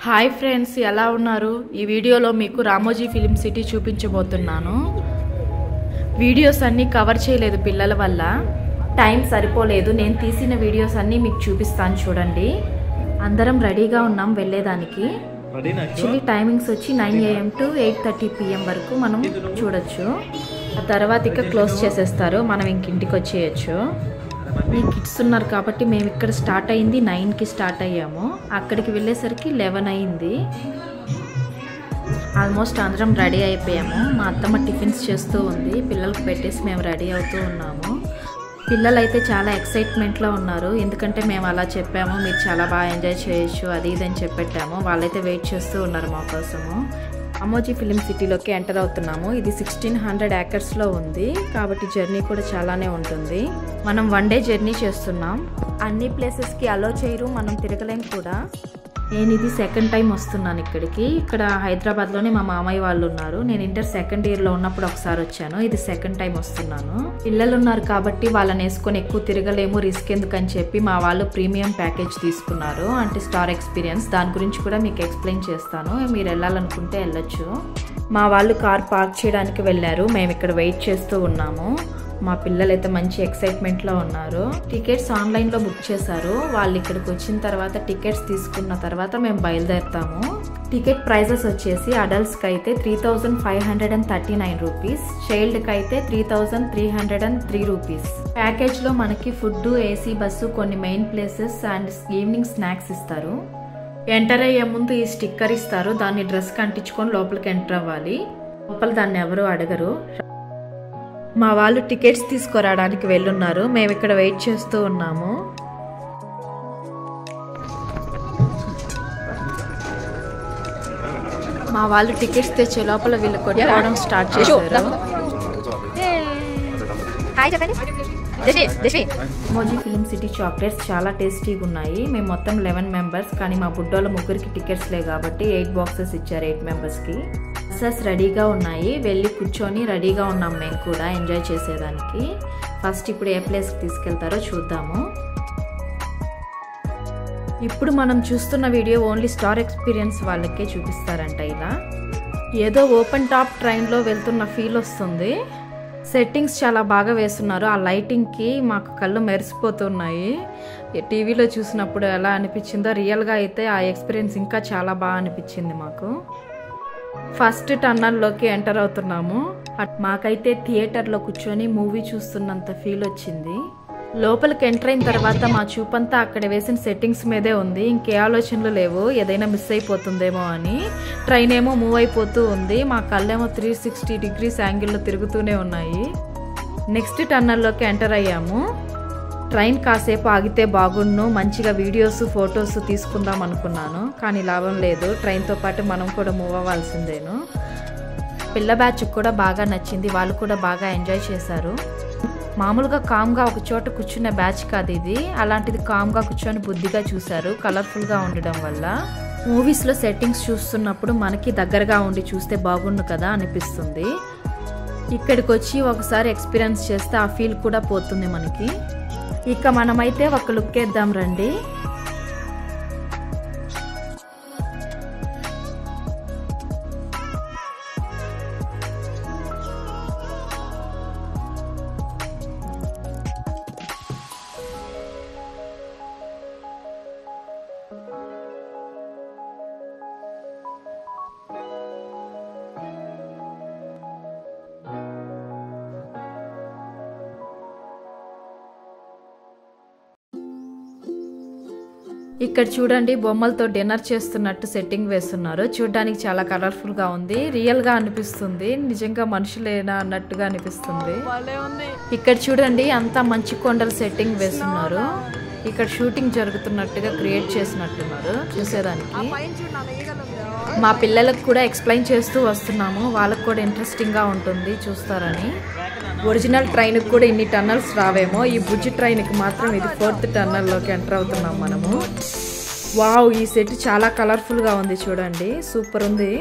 Hi friends, ఎలా ఉన్నారు? ఈ వీడియోలో మీకు రామోజీ ఫిలిం సిటీ చూపించబోతున్నాను. వీడియోస్ అన్నీ కవర్ చేయలేదు పిల్లల వల్ల, టైం సరిపోలేదు. నేను తీసిన వీడియోస్ అన్నీ మీకు చూపిస్తాను, చూడండి. అందరం రెడీగా ఉన్నాం వెళ్ళేదానికి. యాక్చువల్లీ టైమింగ్స్ వచ్చి 9 AM to 8:30 PM వరకు మనం చూడొచ్చు. ఆ తర్వాత ఇక క్లోజ్ చేసేస్తారు, మనం ఇంటికి వచ్చేయచ్చు. మీ కిడ్స్ ఉన్నారు కాబట్టి మేము ఇక్కడ స్టార్ట్ అయింది 9కి స్టార్ట్ అయ్యాము. అక్కడికి వెళ్ళేసరికి 11 అయింది. ఆల్మోస్ట్ అందరం రెడీ అయిపోయాము. మా అత్తమ్మ టిఫిన్స్ చేస్తూ ఉంది, పిల్లలకు పెట్టేసి మేము రెడీ అవుతూ ఉన్నాము. పిల్లలు అయితే చాలా ఎక్సైట్మెంట్లో ఉన్నారు, ఎందుకంటే మేము అలా చెప్పాము, మీరు చాలా బాగా ఎంజాయ్ చేయొచ్చు అది ఇది అని చెప్పెట్టాము. వాళ్ళైతే వెయిట్ చేస్తూ ఉన్నారు మా కోసము. రామోజీ ఫిలిం సిటీలోకి ఎంటర్ అవుతున్నాము. ఇది 1600 acresలో ఉంది కాబట్టి జర్నీ కూడా చాలానే ఉంటుంది. మనం 1 day జర్నీ చేస్తున్నాం. అన్ని ప్లేసెస్కి అలో చేయరు, మనం తిరగలేం కూడా. నేను ఇది సెకండ్ టైం వస్తున్నాను ఇక్కడికి. ఇక్కడ హైదరాబాద్లోనే మా మామయ్య వాళ్ళు ఉన్నారు. నేను ఇంటర్ సెకండ్ ఇయర్లో ఉన్నప్పుడు ఒకసారి వచ్చాను, ఇది సెకండ్ టైం వస్తున్నాను. పిల్లలు ఉన్నారు కాబట్టి వాళ్ళని వేసుకొని ఎక్కువ తిరగలేము, రిస్క్ ఎందుకని చెప్పి మా వాళ్ళు ప్రీమియం ప్యాకేజ్ తీసుకున్నారు, అంటే స్టార్ ఎక్స్పీరియన్స్. దాని గురించి కూడా మీకు ఎక్స్ప్లెయిన్ చేస్తాను, మీరు వెళ్ళాలనుకుంటే వెళ్ళొచ్చు. మా వాళ్ళు కార్ పార్క్ చేయడానికి వెళ్ళారు, మేము ఇక్కడ వెయిట్ చేస్తూ ఉన్నాము. మా పిల్లలైతే మంచి ఎక్సైట్మెంట్లో ఉన్నారు. టికెట్స్ ఆన్లైన్లో బుక్ చేశారు. వాళ్ళు ఇక్కడికి వచ్చిన తర్వాత టికెట్స్ తీసుకున్న తర్వాత మేము బయలుదేరుతాము. టికెట్ ప్రైజెస్ వచ్చేసి అడల్ట్స్కి అయితే 3539 రూపీస్, చైల్డ్కి అయితే 3303 రూపీస్. ప్యాకేజ్లో మనకి ఫుడ్, ఏసీ బస్సు, కొన్ని main places and evening snacks ఇస్తారు. ఎంటర్ అయ్యే ముందు ఈ స్టిక్కర్ ఇస్తారు, దాన్ని డ్రెస్కి అంటించుకొని లోపలికి ఎంటర్ అవ్వాలి. లోపల దాన్ని ఎవరు అడగరు. మా వాళ్ళు టికెట్స్ తీసుకురావడానికి వెళ్ళున్నారు, మేము ఇక్కడ వెయిట్ చేస్తూ ఉన్నాము. మా వాళ్ళు టికెట్స్ తెచ్చే లోపల వీళ్ళు కొట్టుకోవడం స్టార్ట్ చేశారు. రామోజీ ఫిలిం సిటీ చాక్లెట్స్ చాలా టేస్టీగా ఉన్నాయి. మేము మొత్తం 11 మెంబర్స్, కానీ మా బుడ్డోళ్ళ ముగ్గురికి టికెట్స్ లేవు కాబట్టి 8 బాక్సెస్ ఇచ్చారు 8 మెంబర్స్కి. బస్సెస్ రెడీగా ఉన్నాయి, వెళ్ళి కూర్చొని రెడీగా ఉన్నాం మేము కూడా ఎంజాయ్ చేసేదానికి. ఫస్ట్ ఇప్పుడు ఏ ప్లేస్కి తీసుకెళ్తారో చూద్దాము. ఇప్పుడు మనం చూస్తున్న వీడియో ఓన్లీ స్టార్ ఎక్స్పీరియన్స్ వాళ్ళకే చూపిస్తారంట. ఇలా ఏదో ఓపెన్ టాప్ ట్రైన్లో వెళ్తున్న ఫీల్ వస్తుంది. సెట్టింగ్స్ చాలా బాగా వేస్తున్నారు, ఆ లైటింగ్కి మాకు కళ్ళు మెరిసిపోతున్నాయి. టీవీలో చూసినప్పుడు ఎలా అనిపించిందో రియల్గా అయితే ఆ ఎక్స్పీరియన్స్ ఇంకా చాలా బాగా అనిపించింది మాకు. ఫస్ట్ టన్నల్లోకి ఎంటర్ అవుతున్నాము. మాకైతే థియేటర్లో కూర్చొని మూవీ చూస్తున్నంత ఫీల్ వచ్చింది. లోపలికి ఎంటర్ అయిన తర్వాత మా చూపంతా అక్కడ వేసిన సెట్టింగ్స్ మీదే ఉంది, ఇంకే ఆలోచనలు లేవు ఏదైనా మిస్ అయిపోతుందేమో అని. ట్రైన్ ఏమో మూవ్ అయిపోతూ ఉంది, మా కళ్ళేమో 360 degrees యాంగిల్లో తిరుగుతూనే ఉన్నాయి. నెక్స్ట్ టన్నల్లోకి ఎంటర్ అయ్యాము. ట్రైన్ కాసేపు ఆగితే బాగుండు, మంచిగా వీడియోస్ ఫొటోస్ తీసుకుందాం అనుకున్నాను, కానీ లాభం లేదు, ట్రైన్తో పాటు మనం కూడా మూవ్ అవ్వాల్సిందేను. పిల్ల బ్యాచ్ కూడా బాగా నచ్చింది, వాళ్ళు కూడా బాగా ఎంజాయ్ చేశారు. మామూలుగా కామ్గా ఒక చోట కూర్చున్న బ్యాచ్ కాదు ఇది, అలాంటిది కామ్గా కూర్చొని బుద్ధిగా చూశారు, కలర్ఫుల్గా ఉండడం వల్ల. మూవీస్లో సెట్టింగ్స్ చూస్తున్నప్పుడు మనకి దగ్గరగా ఉండి చూస్తే బాగుండు కదా అనిపిస్తుంది. ఇక్కడికి వచ్చి ఒకసారి ఎక్స్పీరియన్స్ చేస్తే ఆ ఫీల్ కూడా పోతుంది మనకి. ఇక మనమైతే ఒక లుక్ వేద్దాం రండి. ఇక్కడ చూడండి, బొమ్మలతో డిన్నర్ చేస్తున్నట్టు సెట్టింగ్ వేస్తున్నారు, చూడడానికి చాలా కలర్ఫుల్గా ఉంది, రియల్గా అనిపిస్తుంది, నిజంగా మనుషులేనా అన్నట్టుగా అనిపిస్తుంది. ఇక్కడ చూడండి, అంతా మంచి కొండల సెట్టింగ్ వేస్తున్నారు, ఇక్కడ షూటింగ్ జరుగుతున్నట్టుగా క్రియేట్ చేసినట్టున్నారు చూసేదానికి. మా పిల్లలకు కూడా ఎక్స్ప్లెయిన్ చేస్తూ వస్తున్నాము, వాళ్ళకు కూడా ఇంట్రెస్టింగ్గా ఉంటుంది చూస్తారని. ఒరిజినల్ ట్రైన్కి కూడా ఇన్ని టన్నల్స్ రావేమో, ఈ బుజ్జి ట్రైన్కి మాత్రం ఇది 4th టన్నల్లోకి ఎంటర్ అవుతున్నాం మనము. వావ్, ఈ సెట్ చాలా కలర్ఫుల్గా ఉంది చూడండి, సూపర్ ఉంది.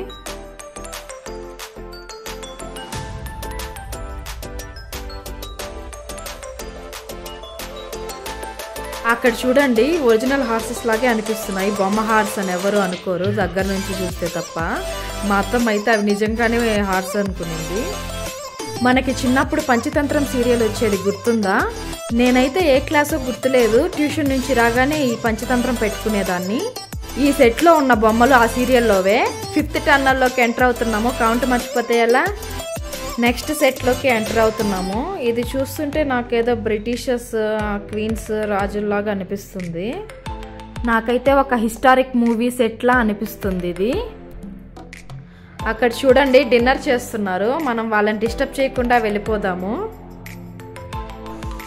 అక్కడ చూడండి ఒరిజినల్ హార్సెస్ లాగే అనిపిస్తున్నాయి. బొమ్మ హార్స్ అని ఎవరు అనుకోరు దగ్గర నుంచి చూస్తే తప్ప. మా అత్తమ్మ అయితే అవి నిజంగానే హార్స్ అనుకునింది. మనకి చిన్నప్పుడు పంచతంత్రం సీరియల్ వచ్చేది గుర్తుందా? నేనైతే ఏ క్లాసో గుర్తులేదు. ట్యూషన్ నుంచి రాగానే ఈ పంచతంత్రం పెట్టుకునేదాన్ని. ఈ సెట్లో ఉన్న బొమ్మలు ఆ సీరియల్లోవే. 5th టన్నల్లోకి ఎంటర్ అవుతున్నాము. కౌంట్ మర్చిపోతే ఎలా? నెక్స్ట్ సెట్లోకి ఎంటర్ అవుతున్నాము. ఇది చూస్తుంటే నాకేదో బ్రిటిషర్స్, క్వీన్స్, రాజుల్లాగా అనిపిస్తుంది. నాకైతే ఒక హిస్టారిక్ మూవీ సెట్లా అనిపిస్తుంది ఇది. అక్కడ చూడండి డిన్నర్ చేస్తున్నారు. మనం వాళ్ళని డిస్టర్బ్ చేయకుండా వెళ్ళిపోదాము.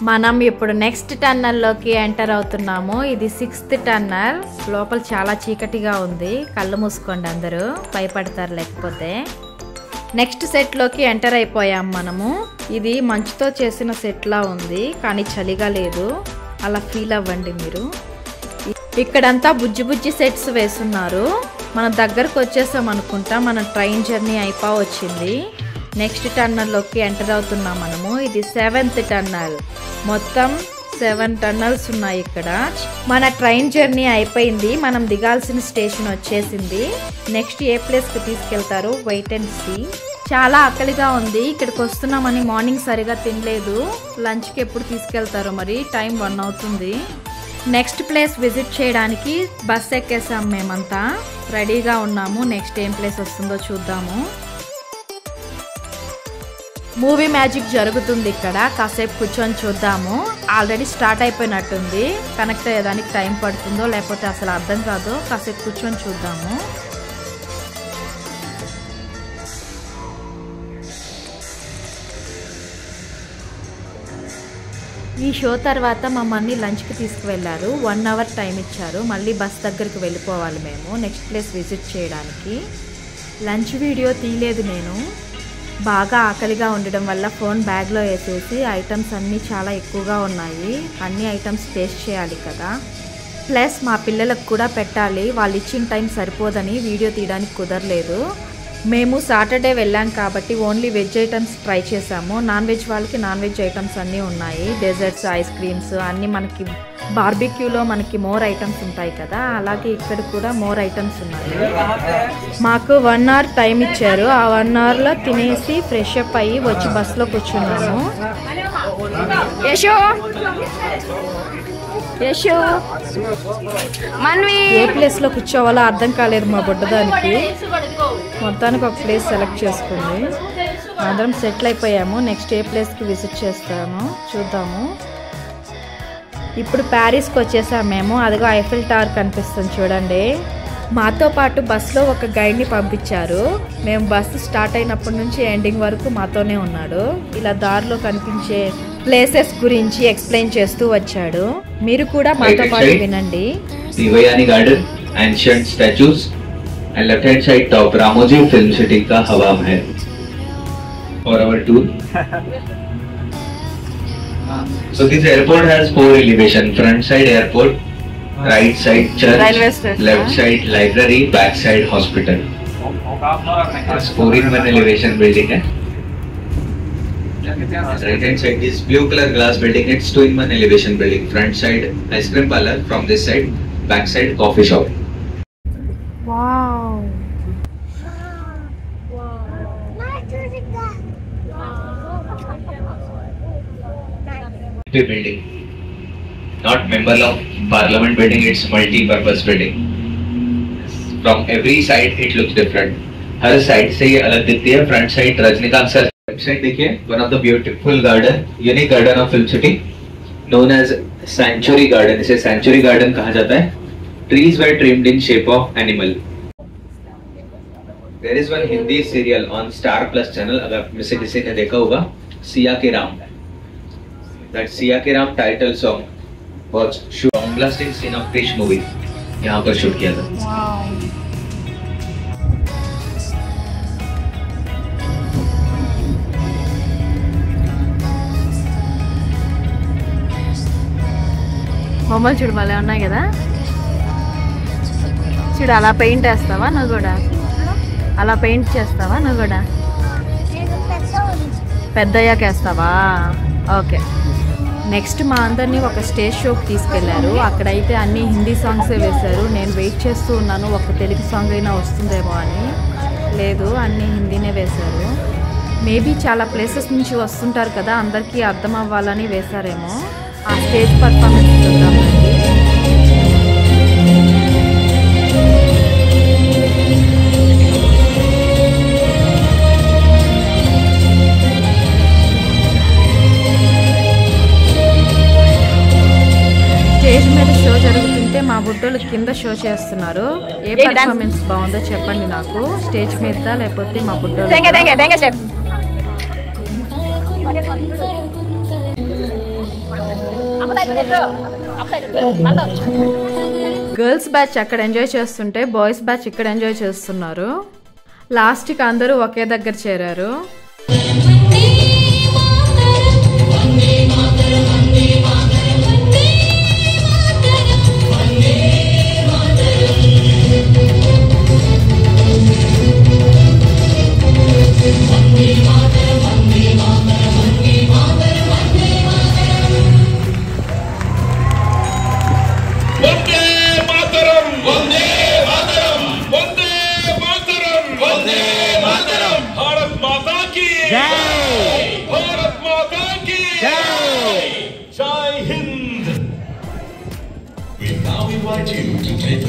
మనం ఇప్పుడు నెక్స్ట్ టన్నల్లోకి ఎంటర్ అవుతున్నాము. ఇది 6th టన్నల్. లోపల చాలా చీకటిగా ఉంది. కళ్ళు మూసుకోండి అందరూ, భయపడతారు లేకపోతే. నెక్స్ట్ సెట్లోకి ఎంటర్ అయిపోయాం మనము. ఇది మంచుతో చేసిన సెట్లా ఉంది, కానీ చలిగా లేదు. అలా ఫీల్ అవ్వండి మీరు. ఇక్కడంతా బుజ్జి బుజ్జి సెట్స్ వేస్తున్నారు. మనం దగ్గరకు వచ్చేసాం అనుకుంటా. మన ట్రైన్ జర్నీ వచ్చింది. నెక్స్ట్ టన్నల్లోకి ఎంటర్ అవుతున్నాం మనము. ఇది 7th టన్నల్. మొత్తం 7 టన్నల్స్ ఉన్నాయి ఇక్కడ. మన ట్రైన్ జర్నీ అయిపోయింది. మనం దిగాల్సిన స్టేషన్ వచ్చేసింది. నెక్స్ట్ ఏ ప్లేస్కి తీసుకెళ్తారో వెయిట్ అండ్ సీ. చాలా ఆకలిగా ఉంది. ఇక్కడికి వస్తున్నామని మార్నింగ్ సరిగా తినలేదు. లంచ్కి ఎప్పుడు తీసుకెళ్తారో మరి. టైం 1 అవుతుంది. నెక్స్ట్ ప్లేస్ విజిట్ చేయడానికి బస్ ఎక్కేసాం. మేమంతా రెడీగా ఉన్నాము. నెక్స్ట్ ఏం ప్లేస్ వస్తుందో చూద్దాము. మూవీ మ్యాజిక్ జరుగుతుంది ఇక్కడ. కాసేపు కూర్చొని చూద్దాము. ఆల్రెడీ స్టార్ట్ అయిపోయినట్టుంది. కనెక్ట్ అయ్యేదానికి టైం పడుతుందో లేకపోతే అసలు అర్థం కాదో. కాసేపు కూర్చొని చూద్దాము. ఈ షో తర్వాత మమ్మల్ని లంచ్కి తీసుకువెళ్ళారు. 1 అవర్ టైం ఇచ్చారు. మళ్ళీ బస్ దగ్గరికి వెళ్ళిపోవాలి మేము నెక్స్ట్ ప్లేస్ విజిట్ చేయడానికి. లంచ్ వీడియో తీయలేదు నేను. బాగా ఆకలిగా ఉండడం వల్ల ఫోన్ బ్యాగ్లో వేసేసి ఐటమ్స్ అన్నీ చాలా ఎక్కువగా ఉన్నాయి. అన్ని ఐటమ్స్ టేస్ట్ చేయాలి కదా. ప్లస్ మా పిల్లలకు కూడా పెట్టాలి. వాళ్ళు ఇచ్చిన టైం సరిపోదని వీడియో తీయడానికి కుదరలేదు. మేము సాటర్డే వెళ్ళాం కాబట్టి ఓన్లీ వెజ్ ఐటమ్స్ ట్రై చేసాము. నాన్ వెజ్ వాళ్ళకి నాన్ వెజ్ ఐటమ్స్ అన్నీ ఉన్నాయి. డెజర్ట్స్, ఐస్ క్రీమ్స్ అన్నీ. మనకి బార్బిక్యూలో మనకి మోర్ ఐటమ్స్ ఉంటాయి కదా, అలాగే ఇక్కడ కూడా మోర్ ఐటమ్స్ ఉన్నాయి. మాకు 1 అవర్ టైం ఇచ్చారు. ఆ 1 అవర్లో తినేసి ఫ్రెష్ అప్ అయ్యి వచ్చి బస్సులో కూర్చున్నాము. ఏ ప్లేస్లో కూర్చోవాలో అర్థం కాలేదు మా బుడ్డదానికి. మొత్తానికి ఒక ప్లేస్ సెలెక్ట్ చేసుకుంది. అందరం సెటిల్ అయిపోయాము. నెక్స్ట్ ఏ ప్లేస్కి విజిట్ చేస్తాము చూద్దాము. ఇప్పుడు ప్యారిస్కి వచ్చేసాము మేము. అదిగో ఐఫిల్ టవర్ కనిపిస్తుంది చూడండి. మాతో పాటు బస్సులో ఒక గైడ్ని పంపించారు. మేము బస్సు స్టార్ట్ అయినప్పటి నుంచి ఎండింగ్ వరకు మాతోనే ఉన్నాడు. ఇలా దారిలో కనిపించే ప్లేసెస్ గురించి ఎక్స్ప్లెయిన్ చేస్తూ వచ్చాడు. మీరు కూడా మాతో పాటు వినండి. Divyani garden, ancient statues and left hand side top Ramoji Film City का हवा महल. For our tour. So this airport has 4 elevation. Front side airport, right side church, left side library, back side hospital. 4-in-1 elevation building है. Right hand side is blue color glass building. It's 2-in-1 elevation building. Front side ice cream parlor. From this side, back side coffee shop. Wow. Building, not member of parliament building. It's multi-purpose building. From every side it looks different. Her side से ये अलग दिखती है. Front side Rajinikanth sir. Website देखिए. One of the beautiful garden, unique garden of Film City, known as Sanctuary Garden. इसे Sanctuary Garden कहा जाता है. Trees were trimmed in shape of animal. There is one Hindi serial on Star Plus channel. अगर में से किसी ने देखा होगा, सिया के राम. That सिया के Ram title song was shot blasting scene of Krish movie. यहाँ पर शूट किया था. బొమ్మలు చూడు భలే ఉన్నాయి కదా. చూడు అలా పెయింట్ వేస్తావా నువ్వు కూడా? అలా పెయింట్ చేస్తావా నువ్వు కూడా? పెద్దయ్యాక వేస్తావా? ఓకే. నెక్స్ట్ మా అందరినీ ఒక స్టేజ్ షోకి తీసుకెళ్లారు. అక్కడైతే అన్ని హిందీ సాంగ్సే వేశారు. నేను వెయిట్ చేస్తూ ఉన్నాను ఒక తెలుగు సాంగ్ అయినా వస్తుందేమో అని. లేదు, అన్నీ హిందీనే వేశారు. మేబీ చాలా ప్లేసెస్ నుంచి వస్తుంటారు కదా, అందరికీ అర్థం అవ్వాలని వేశారేమో. ఆ స్టేజ్ పర్ఫార్మెన్స్ చూద్దామండి. స్టేజ్ మీద షో జరుగుతుంటే మా బుడ్డోళ్ళు కింద షో చేస్తున్నారు. ఏ పర్ఫార్మెన్స్ బాగుందో చెప్పండి నాకు, స్టేజ్ మీద లేకపోతే మా బుడ్డోళ్ళు. గర్ల్స్ బ్యాచ్ అక్కడ ఎంజాయ్ చేస్తుంటే బాయ్స్ బ్యాచ్ ఇక్కడ ఎంజాయ్ చేస్తున్నారు. లాస్ట్కి అందరూ ఒకే దగ్గర చేరారు.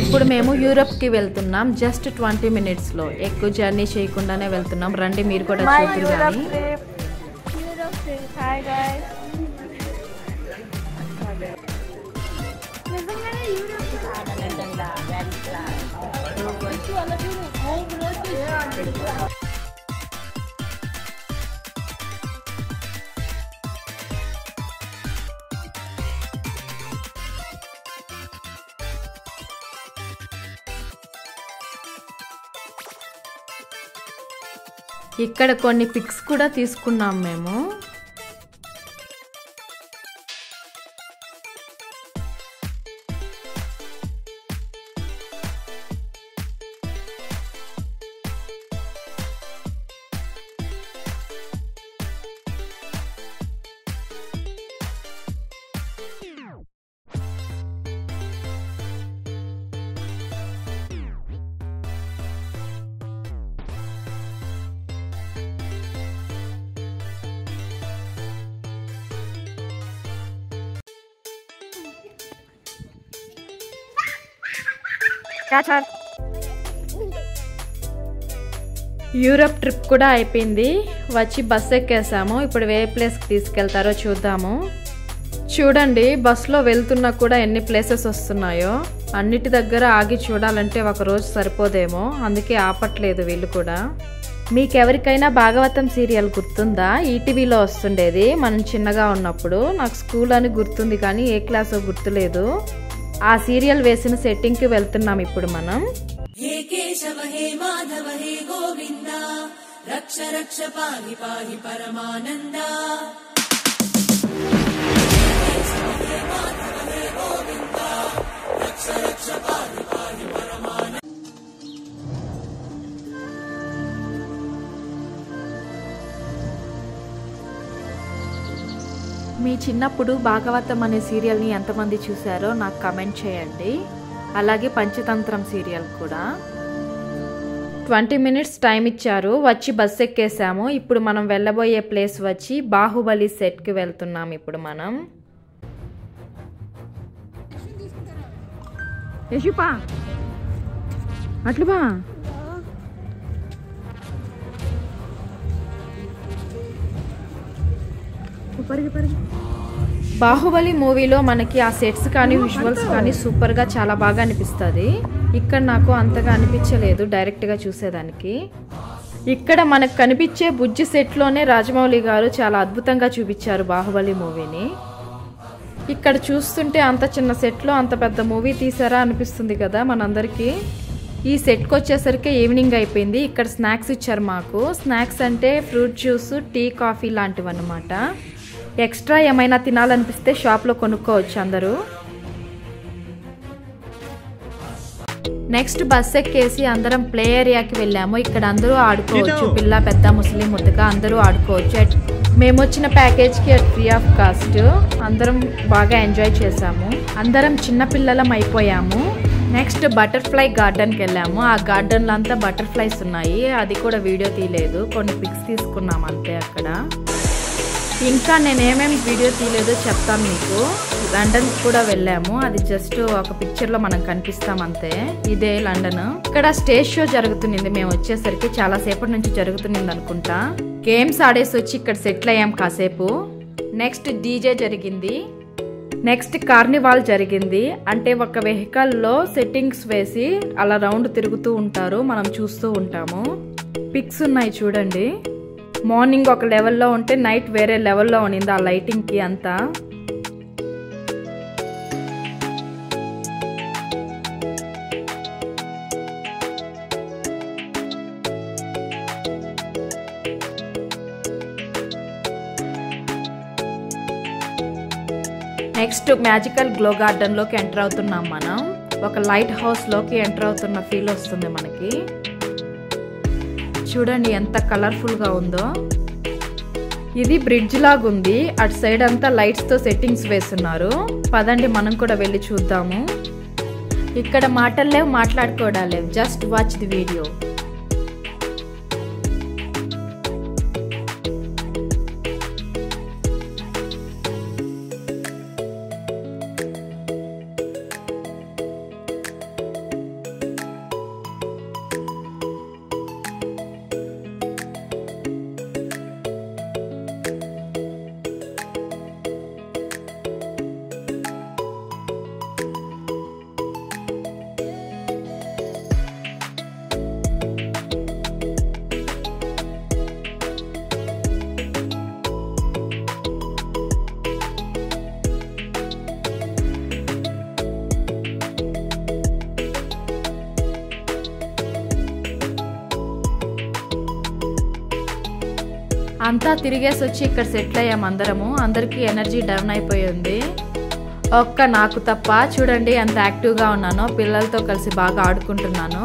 ఇప్పుడు మేము యూరప్కి వెళ్తున్నాం. జస్ట్ 20 minutesలో, ఎక్కువ జర్నీ చేయకుండానే వెళ్తున్నాం. రండి మీరు కూడా చూద్దురు కానీ. ఇక్కడ కొన్ని పిక్స్ కూడా తీసుకున్నాం మేము. యూరప్ ట్రిప్ కూడా అయిపోయింది. వచ్చి బస్ ఎక్కేసాము. ఇప్పుడు ఏ ప్లేస్కి తీసుకెళ్తారో చూద్దాము. చూడండి, బస్సులో వెళ్తున్నా కూడా ఎన్ని ప్లేసెస్ వస్తున్నాయో. అన్నిటి దగ్గర ఆగి చూడాలంటే ఒక రోజు సరిపోదేమో, అందుకే ఆపట్లేదు వీళ్ళు కూడా. మీకెవరికైనా భాగవతం సీరియల్ గుర్తుందా? ఈటీవీలో వస్తుండేది మనం చిన్నగా ఉన్నప్పుడు. నాకు స్కూల్ అని గుర్తుంది కానీ ఏ క్లాసో గుర్తులేదు. ఆ సీరియల్ వేసిన సెట్టింగ్కి వెళ్తున్నాం ఇప్పుడు మనం. हे केशव हे माधव हे गोविंद रक्ष रक्ष पाहि पाहि परमानंदा केशव हे माधव हे गोविंद रक्ष रक्ष पाहि पाहि परमानंदा. మీ చిన్నప్పుడు భాగవతం అనే సీరియల్ని ఎంతమంది చూసారో నాకు కమెంట్ చేయండి. అలాగే పంచతంత్రం సీరియల్ కూడా. 20 minutes టైం ఇచ్చారు. వచ్చి బస్ ఎక్కేసాము. ఇప్పుడు మనం వెళ్ళబోయే ప్లేస్ వచ్చి బాహుబలి సెట్కి వెళ్తున్నాం ఇప్పుడు మనం. యశుపా అట్లు బా. బాహుబలి మూవీలో మనకి ఆ సెట్స్ కానీ విజువల్స్ కానీ సూపర్గా చాలా బాగా అనిపిస్తుంది. ఇక్కడ నాకు అంతగా అనిపించలేదు డైరెక్ట్గా చూసేదానికి. ఇక్కడ మనకు కనిపించే బుజ్జి సెట్లోనే రాజమౌళి గారు చాలా అద్భుతంగా చూపించారు బాహుబలి మూవీని. ఇక్కడ చూస్తుంటే అంత చిన్న సెట్లో అంత పెద్ద మూవీ తీసారా అనిపిస్తుంది కదా మనందరికీ. ఈ సెట్కి వచ్చేసరికి ఈవినింగ్ అయిపోయింది. ఇక్కడ స్నాక్స్ ఇచ్చారు మాకు. స్నాక్స్ అంటే ఫ్రూట్ జ్యూస్, టీ, కాఫీ లాంటివి అన్నమాట. ఎక్స్ట్రా ఏమైనా తినాలనిపిస్తే షాప్లో కొనుక్కోవచ్చు అందరూ. నెక్స్ట్ బస్ ఎక్కేసి అందరం ప్లే ఏరియాకి వెళ్ళాము. ఇక్కడ అందరూ ఆడుకోవచ్చు. పిల్ల, పెద్ద, ముస్లిం, ముద్దగా అందరూ ఆడుకోవచ్చు. మేము వచ్చిన ప్యాకేజ్కి ఫ్రీ ఆఫ్ కాస్ట్. అందరం బాగా ఎంజాయ్ చేసాము. అందరం చిన్నపిల్లలం అయిపోయాము. నెక్స్ట్ బటర్ఫ్లై గార్డెన్కి వెళ్ళాము. ఆ గార్డెన్లో అంతా బటర్ఫ్లైస్ ఉన్నాయి. అది కూడా వీడియో తీయలేదు, కొన్ని పిక్స్ తీసుకున్నాం అంతే అక్కడ. ఇంకా నేనేమేమి వీడియో తీయలేదో చెప్తాను మీకు. లండన్ కూడా వెళ్ళాము, అది జస్ట్ ఒక పిక్చర్లో మనం కనిపిస్తాం అంతే. ఇదే లండన్. ఇక్కడ స్టేజ్ షో జరుగుతుంది. మేము వచ్చేసరికి చాలా సేపటి నుంచి జరుగుతుంది అనుకుంటా. గేమ్స్ ఆడేసి వచ్చి ఇక్కడ సెటిల్ అయ్యాం కాసేపు. నెక్స్ట్ డీజే జరిగింది. నెక్స్ట్ కార్నివాల్ జరిగింది. అంటే ఒక వెహికల్లో సెట్టింగ్స్ వేసి అలా రౌండ్ తిరుగుతూ ఉంటారు, మనం చూస్తూ ఉంటాము. పిక్స్ ఉన్నాయి చూడండి. మార్నింగ్ ఒక లెవెల్లో ఉంటే నైట్ వేరే లెవెల్లో ఉన్నింది ఆ లైటింగ్కి అంతా. నెక్స్ట్ మ్యాజికల్ గ్లో గార్డెన్లోకి ఎంటర్ అవుతున్నాం మనం. ఒక లైట్ హౌస్లోకి ఎంటర్ అవుతున్న ఫీల్ వస్తుంది మనకి. చూడండి ఎంత కలర్ఫుల్గా ఉందో. ఇది బ్రిడ్జ్ లాగుంది. అటు సైడ్ అంతా లైట్స్తో సెట్టింగ్స్ వేస్తున్నారు. పదండి మనం కూడా వెళ్ళి చూద్దాము. ఇక్కడ మాటలు లేవు, మాట్లాడుకోవడాలు లేవు. Just watch the video. అంతా తిరిగేసి వచ్చి ఇక్కడ సెటిల్ అయ్యాం అందరము. అందరికీ ఎనర్జీ డౌన్ అయిపోయింది, ఒక్క నాకు తప్ప. చూడండి ఎంత యాక్టివ్గా ఉన్నానో, పిల్లలతో కలిసి బాగా ఆడుకుంటున్నాను.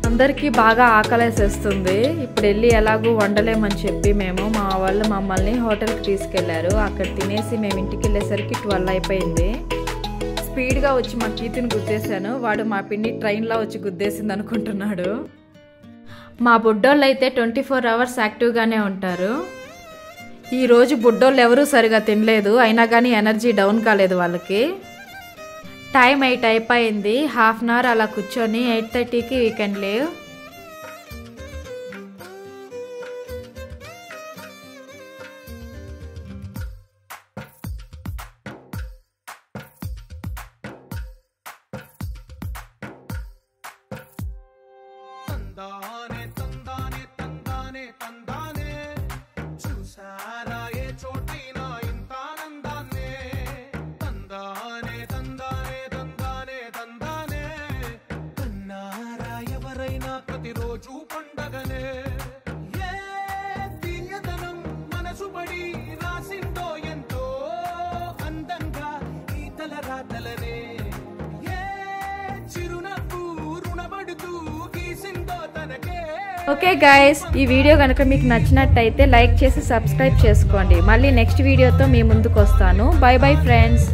అందరికీ బాగా ఆకలేసేస్తుంది. ఇప్పుడు వెళ్ళి ఎలాగూ వండలేమని చెప్పి మేము మా వాళ్ళు మమ్మల్ని హోటల్కి తీసుకెళ్లారు. అక్కడ తినేసి మేము ఇంటికి వెళ్ళేసరికి 12 అయిపోయింది. స్పీడ్గా వచ్చి మా కీర్తిని గుద్దేశాను. వాడు మా పిన్ని ట్రైన్లో వచ్చి గుద్దేసింది అనుకుంటున్నాడు. మా బుడ్డోళ్ళు అయితే 24 అవర్స్ యాక్టివ్గానే ఉంటారు. ఈరోజు బుడ్డోళ్ళు ఎవరూ సరిగా తినలేదు, అయినా కానీ ఎనర్జీ డౌన్ కాలేదు వాళ్ళకి. టైం 8 అయిపోయింది. హాఫ్ అన్ అవర్ అలా కూర్చొని 8:30కి we can leave. Okay guys, ఈ వీడియో కనుక మీకు నచ్చినట్టయితే లైక్ చేసి సబ్స్క్రైబ్ చేసుకోండి. మళ్ళీ నెక్స్ట్ వీడియోతో మీ ముందుకు వస్తాను. By bye friends.